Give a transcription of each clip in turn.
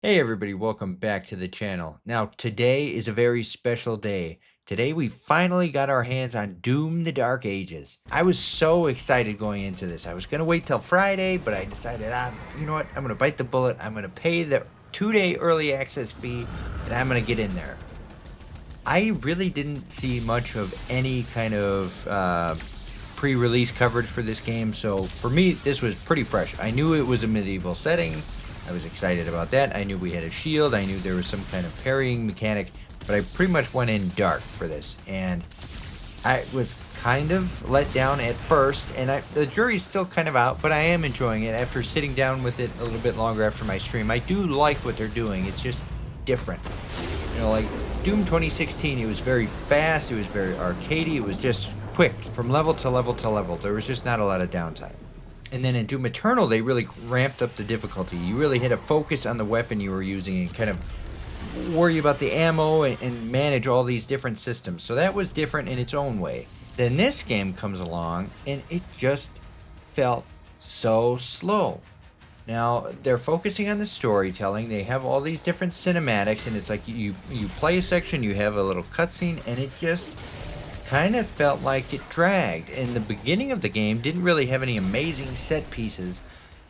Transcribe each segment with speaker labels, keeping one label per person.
Speaker 1: Hey everybody, welcome back to the channel. Now, today is a very special day. Today we finally got our hands on Doom: The Dark Ages. I was so excited going into this. I was going to wait till Friday, but I decided, you know what? I'm going to bite the bullet. I'm going to pay the 2-day early access fee, and I'm going to get in there. I really didn't see much of any kind of pre-release coverage for this game, so for me, this was pretty fresh. I knew it was a medieval setting. I was excited about that. I knew we had a shield. I knew there was some kind of parrying mechanic, but I pretty much went in dark for this, and I was kind of let down at first, and the jury's still kind of out, but I am enjoying it after sitting down with it a little bit longer after my stream. I do like what they're doing. It's just different. Like Doom 2016, it was very fast, it was very arcadey, it was just quick from level to level to level. There was just not a lot of downtime. And then in Doom Eternal, they really ramped up the difficulty. You really had to focus on the weapon you were using and kind of worry about the ammo and manage all these different systems. So that was different in its own way. Then this game comes along and it just felt so slow. Now they're focusing on the storytelling. They have all these different cinematics, and it's like you play a section, you have a little cutscene, and it just kind of felt like it dragged. And the beginning of the game didn't really have any amazing set pieces.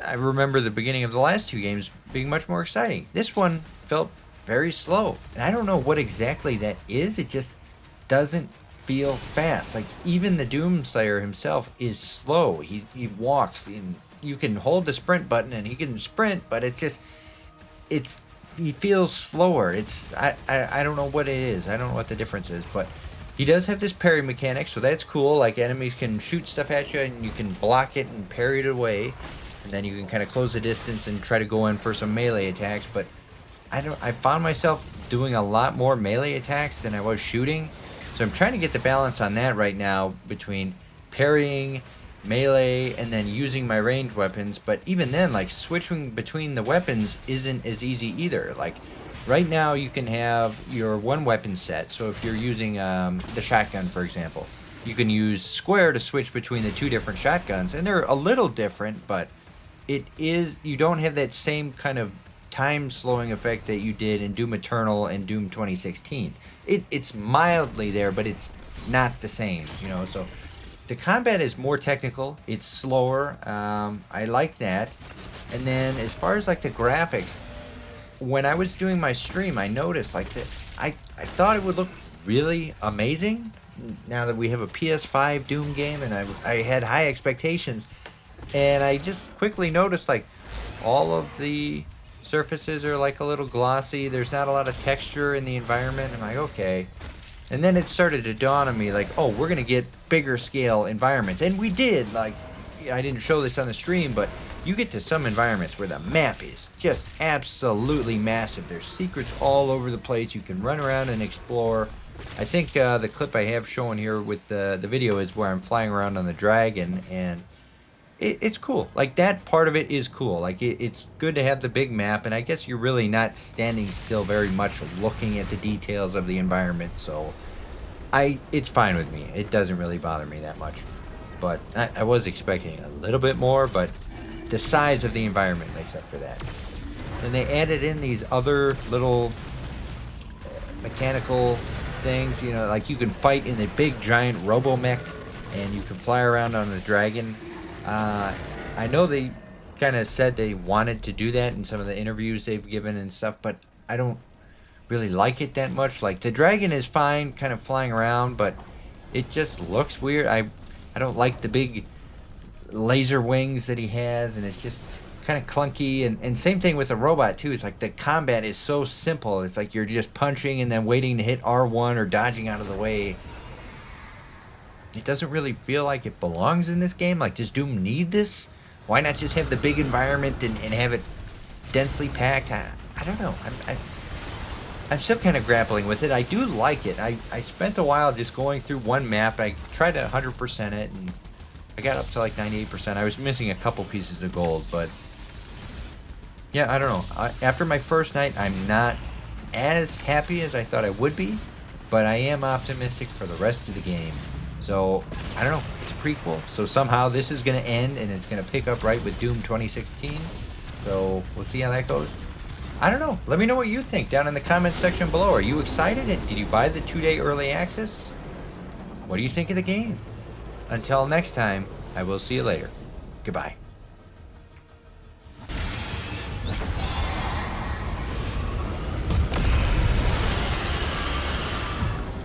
Speaker 1: I remember the beginning of the last two games being much more exciting. This one felt very slow, and I don't know what exactly that is. It just doesn't feel fast. Like even the Doomslayer himself is slow. He walks in. You can hold the sprint button and he can sprint, but it's he feels slower. I don't know what it is. I don't know what the difference is, but he does have this parry mechanic, so that's cool. Like enemies can shoot stuff at you and you can block it and parry it away, and then you can kind of close the distance and try to go in for some melee attacks. But I found myself doing a lot more melee attacks than I was shooting, so I'm trying to get the balance on that right now between parrying, melee, and then using my ranged weapons. But even then, like switching between the weapons isn't as easy either. Like right now you can have your one weapon set, so if you're using the shotgun, for example, you can use square to switch between the two different shotguns, and they're a little different, but you don't have that same kind of time slowing effect that you did in Doom Eternal and Doom 2016. It's mildly there, but it's not the same, so the combat is more technical. It's slower. I like that. And then as far as like the graphics, when I was doing my stream, I noticed like that I thought it would look really amazing now that we have a PS5 Doom game, and I had high expectations. And I just quickly noticed like all of the surfaces are like a little glossy. There's not a lot of texture in the environment. I'm like, okay. And then it started to dawn on me like, oh, we're going to get bigger scale environments. And we did. Like, I didn't show this on the stream, but you get to some environments where the map is just absolutely massive. There's secrets all over the place. You can run around and explore. I think the clip I have shown here with the video is where I'm flying around on the dragon, and it's cool. Like that part of it is cool. Like it's good to have the big map, and I guess you're really not standing still very much looking at the details of the environment, so it's fine with me. It doesn't really bother me that much. But I was expecting a little bit more, but the size of the environment makes up for that. And they added in these other little mechanical things, like you can fight in the big giant robo-mech, and you can fly around on the dragon. I know they kind of said they wanted to do that in some of the interviews they've given and stuff, but I don't really like it that much. Like the dragon is fine kind of flying around, but it just looks weird. I don't like the big laser wings that he has, and it's just kind of clunky. And same thing with the robot too. It's like the combat is so simple. It's like you're just punching and then waiting to hit R1 or dodging out of the way. It doesn't really feel like it belongs in this game. Like, does Doom need this? Why not just have the big environment and have it densely packed? I don't know. I'm still kind of grappling with it. I do like it. I spent a while just going through one map. I tried to 100% it, and I got up to like 98%. I was missing a couple pieces of gold, but yeah, I don't know. After my first night, I'm not as happy as I thought I would be, but I am optimistic for the rest of the game. So, I don't know, it's a prequel, so somehow this is going to end and it's going to pick up right with Doom 2016, so we'll see how that goes. I don't know. Let me know what you think down in the comment section below. Are you excited? Did you buy the 2-day early access? What do you think of the game? Until next time, I will see you later. Goodbye.